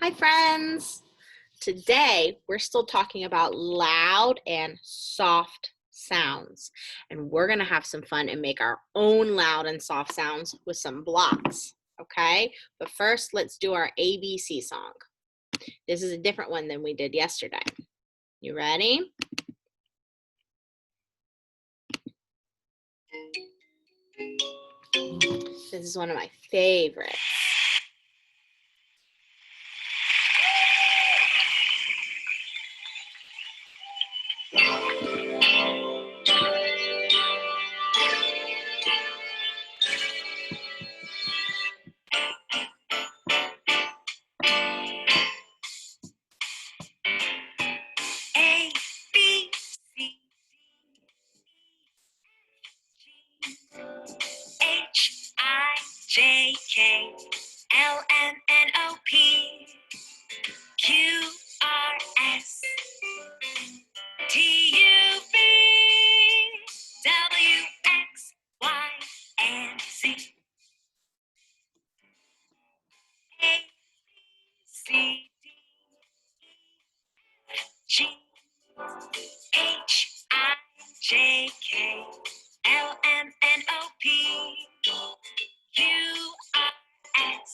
Hi friends! Today we're still talking about loud and soft sounds, and we're going to have some fun and make our own loud and soft sounds with some blocks, okay? But first let's do our ABC song. This is a different one than we did yesterday. You ready? This is one of my favorites. A, B, C, H, I, J, K, L, M, N, O, P, Q, R, S, T, U, V, W, X, Y, and Z. A, B, C, D, E, F, G, H, I, J, K, L, M, N, O, P, Q, R, S,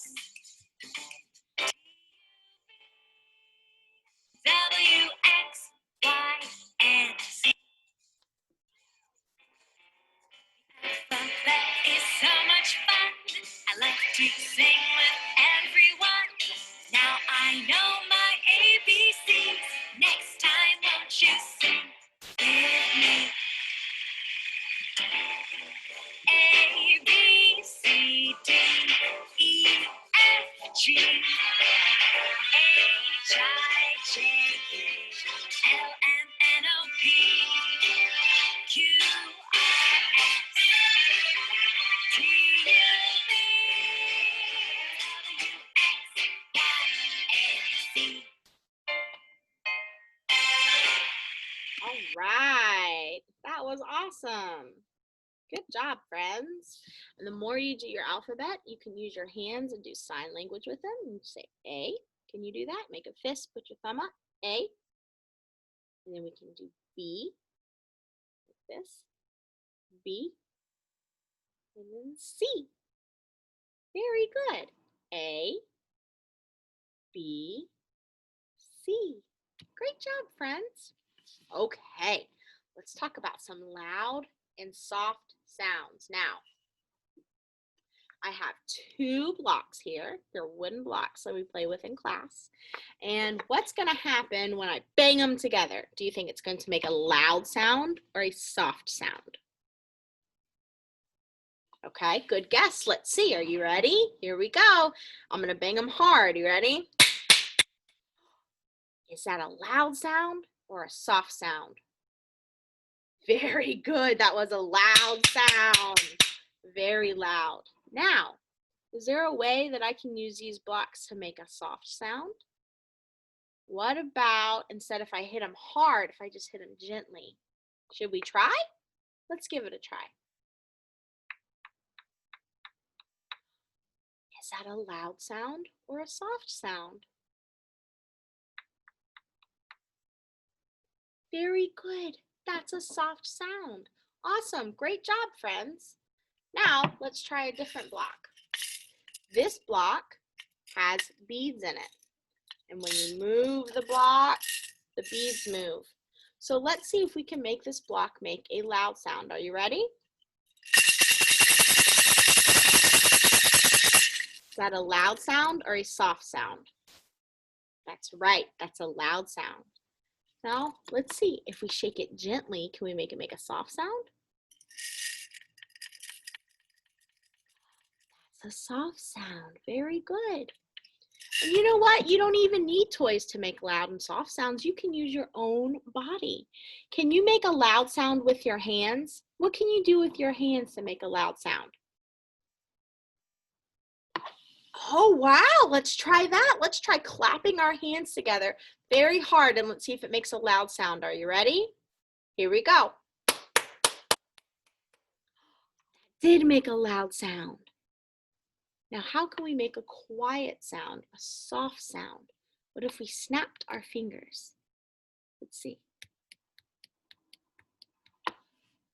W, X, Y, and Z. Alphabet is so much fun. I love to sing with everyone. Now I know my ABCs. Next time, won't you sing with me? A, B, C, D, E, F, G, H, I, J, K, L, M, N, O, P, Q, R, S, T, U, V, W, X, Y, and Z. All right, that was awesome. Good job, friends. And the more you do your alphabet, you can use your hands and do sign language with them. And say A. Can you do that? Make a fist, put your thumb up. A. And then we can do B, like this. B. And then C. Very good. A, B, C. Great job, friends. Okay, let's talk about some loud and soft sounds. Now, I have two blocks here. They're wooden blocks that we play with in class. And what's going to happen when I bang them together? Do you think it's going to make a loud sound or a soft sound? Okay, good guess. Let's see. Are you ready? Here we go. I'm going to bang them hard. You ready? Is that a loud sound or a soft sound? Very good. That was a loud sound. Very loud. Now, is there a way that I can use these blocks to make a soft sound? What about instead if I hit them hard, if I just hit them gently? Should we try? Let's give it a try. Is that a loud sound or a soft sound? Very good. That's a soft sound. Awesome. Great job, friends. Now, let's try a different block. This block has beads in it. And when you move the block, the beads move. So let's see if we can make this block make a loud sound. Are you ready? Is that a loud sound or a soft sound? That's right. That's a loud sound. Now, let's see. If we shake it gently, can we make it make a soft sound? That's a soft sound. Very good. And you know what? You don't even need toys to make loud and soft sounds. You can use your own body. Can you make a loud sound with your hands? What can you do with your hands to make a loud sound? Oh, wow. Let's try that. Let's try clapping our hands together very hard and let's see if it makes a loud sound. Are you ready? Here we go. Did make a loud sound. Now, how can we make a quiet sound, a soft sound? What if we snapped our fingers? Let's see.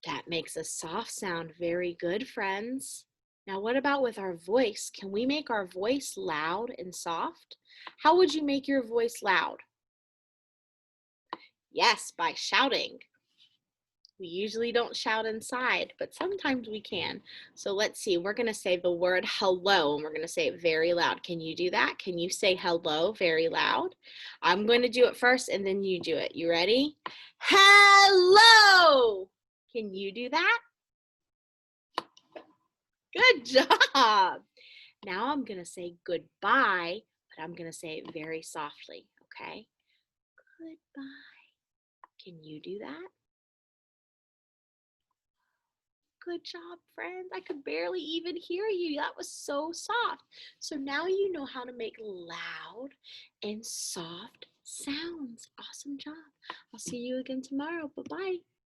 That makes a soft sound. Very good, friends. Now, what about with our voice? Can we make our voice loud and soft? How would you make your voice loud? Yes, by shouting. We usually don't shout inside, but sometimes we can. So let's see, we're going to say the word hello, and we're going to say it very loud. Can you do that? Can you say hello very loud? I'm going to do it first, and then you do it. You ready? Hello! Can you do that? Good job. Now I'm going to say goodbye, but I'm going to say it very softly, okay? Goodbye. Can you do that? Good job, friends. I could barely even hear you. That was so soft. So now you know how to make loud and soft sounds. Awesome job. I'll see you again tomorrow. Bye-bye.